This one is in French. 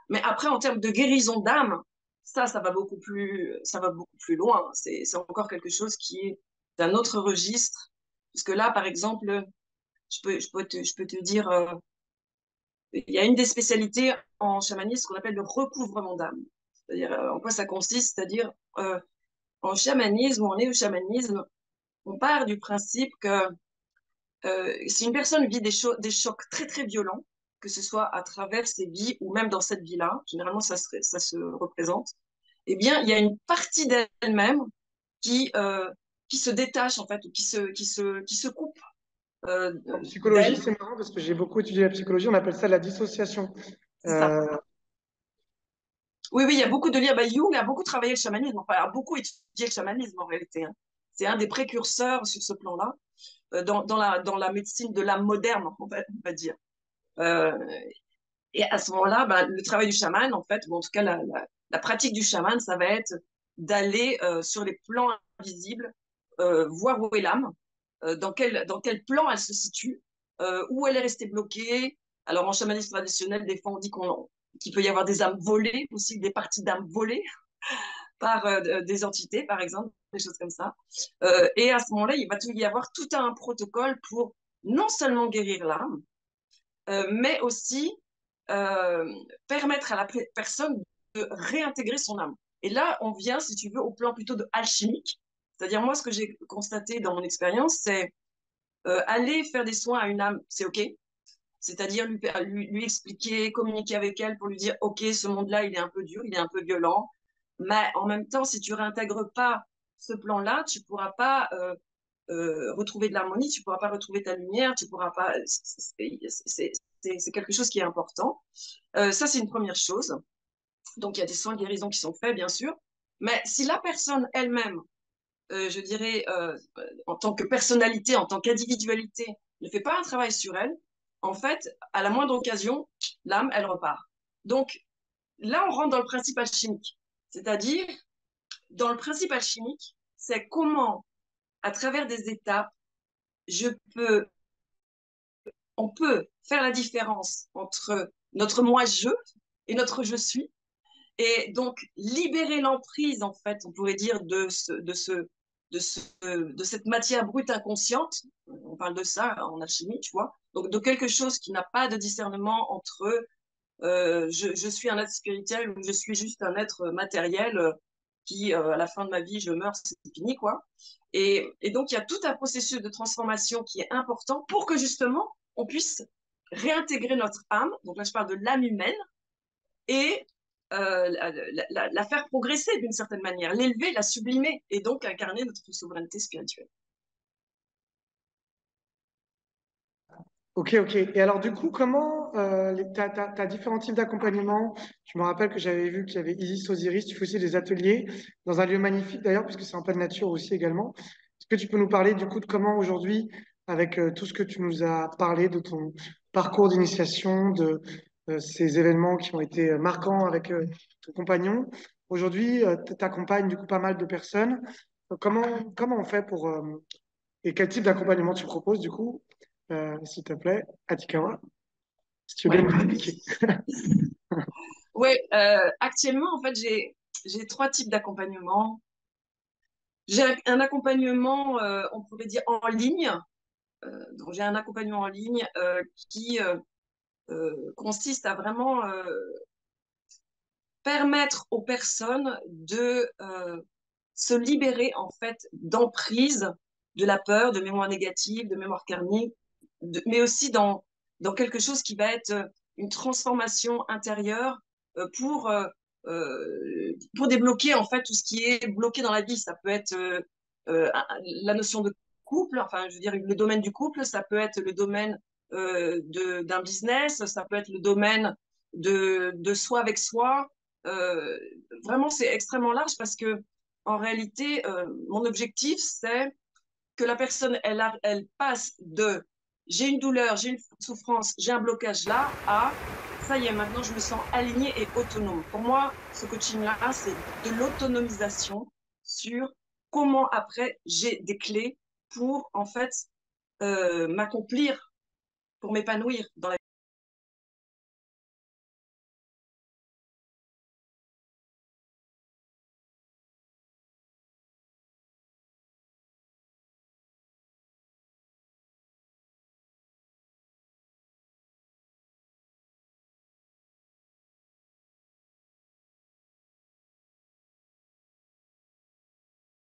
Mais après, en termes de guérison d'âme, ça va beaucoup plus loin. C'est encore quelque chose qui est d'un autre registre. Parce que là, par exemple, je peux te dire, il y a une des spécialités en chamanisme qu'on appelle le recouvrement d'âme. C'est-à-dire, en quoi ça consiste? C'est-à-dire, en chamanisme ou en néo-chamanisme, on part du principe que si une personne vit des chocs très très violents, que ce soit à travers ses vies ou même dans cette vie-là, généralement ça se représente, eh bien, il y a une partie d'elle-même qui, euh, qui se détache en fait, ou qui se coupe En psychologie, d'elle. c'est marrant parce que j'ai beaucoup étudié la psychologie, on appelle ça la dissociation. C'est ça. Euh, Oui, oui, il y a beaucoup de liens. Bah, Jung a beaucoup travaillé le chamanisme, enfin, a beaucoup étudié le chamanisme en réalité, hein. C'est un des précurseurs sur ce plan-là, dans la médecine de l'âme moderne, on va dire. Euh, Et à ce moment-là, bah, le travail du chaman, en fait, ou en tout cas la pratique du chaman, ça va être d'aller sur les plans invisibles, voir où est l'âme, dans quel plan elle se situe, où elle est restée bloquée. Alors en chamanisme traditionnel, des fois on dit qu'il peut y avoir des âmes volées, aussi des parties d'âmes volées par des entités, par exemple, des choses comme ça. Et à ce moment-là, il va y avoir tout un protocole pour non seulement guérir l'âme, mais aussi euh, permettre à la personne de réintégrer son âme. Et là, on vient, si tu veux, au plan plutôt de alchimique. C'est-à-dire, moi, ce que j'ai constaté dans mon expérience, c'est aller faire des soins à une âme, c'est OK. C'est-à-dire lui expliquer, communiquer avec elle pour lui dire, OK, ce monde-là, il est un peu dur, il est un peu violent. Mais en même temps, si tu réintègres pas ce plan-là, tu pourras pas retrouver de l'harmonie, tu pourras pas retrouver ta lumière, tu pourras pas. C'est quelque chose qui est important. Ça, c'est une première chose. Donc, il y a des soins de guérison qui sont faits, bien sûr. Mais si la personne elle-même, je dirais, en tant que personnalité, en tant qu'individualité, ne fait pas un travail sur elle, en fait, à la moindre occasion, l'âme, elle repart. Donc, là, on rentre dans le principe alchimique. C'est-à-dire, dans le principe alchimique, c'est comment, à travers des étapes, je peux, on peut faire la différence entre notre moi-je et notre je suis. Et donc, libérer l'emprise, en fait, on pourrait dire, de cette matière brute inconsciente. On parle de ça en alchimie, tu vois. Donc, de quelque chose qui n'a pas de discernement entre je suis un être spirituel ou je suis juste un être matériel qui, à la fin de ma vie, je meurs, c'est fini, quoi. Et donc, il y a tout un processus de transformation qui est important pour que, justement, on puisse réintégrer notre âme. Donc là, je parle de l'âme humaine et la faire progresser d'une certaine manière, l'élever, la sublimer et donc incarner notre souveraineté spirituelle. ok, ok. Et alors, du coup, comment t'as différents types d'accompagnement? Je me rappelle que j'avais vu qu'il y avait Isis Osiris. Tu fais aussi des ateliers dans un lieu magnifique d'ailleurs, puisque c'est en pleine nature aussi également. Est-ce que tu peux nous parler du coup de comment aujourd'hui, avec tout ce que tu nous as parlé de ton parcours d'initiation, de ces événements qui ont été marquants avec ton compagnon, aujourd'hui, tu accompagnes du coup pas mal de personnes. Comment on fait pour, et quel type d'accompagnement tu proposes du coup, s'il te plaît, Atikawa, si tu veux bien Ouais. nous expliquer. Ouais, actuellement, en fait, j'ai trois types d'accompagnement. J'ai un accompagnement, on pourrait dire, en ligne. Donc, j'ai un accompagnement en ligne qui consiste à vraiment permettre aux personnes de se libérer en fait d'emprise de la peur, de mémoire négative, de mémoire karmique, mais aussi dans quelque chose qui va être une transformation intérieure euh, pour, euh, pour débloquer en fait tout ce qui est bloqué dans la vie. Ça peut être euh, la notion de couple, enfin je veux dire le domaine du couple, ça peut être le domaine d'un business, ça peut être le domaine de soi avec soi. Euh, Vraiment, c'est extrêmement large parce que en réalité, mon objectif, c'est que la personne, elle passe de j'ai une douleur, j'ai une souffrance, j'ai un blocage là, à ça y est, maintenant je me sens alignée et autonome. Pour moi, ce coaching-là, c'est de l'autonomisation sur comment après j'ai des clés pour en fait m'accomplir, pour m'épanouir dans la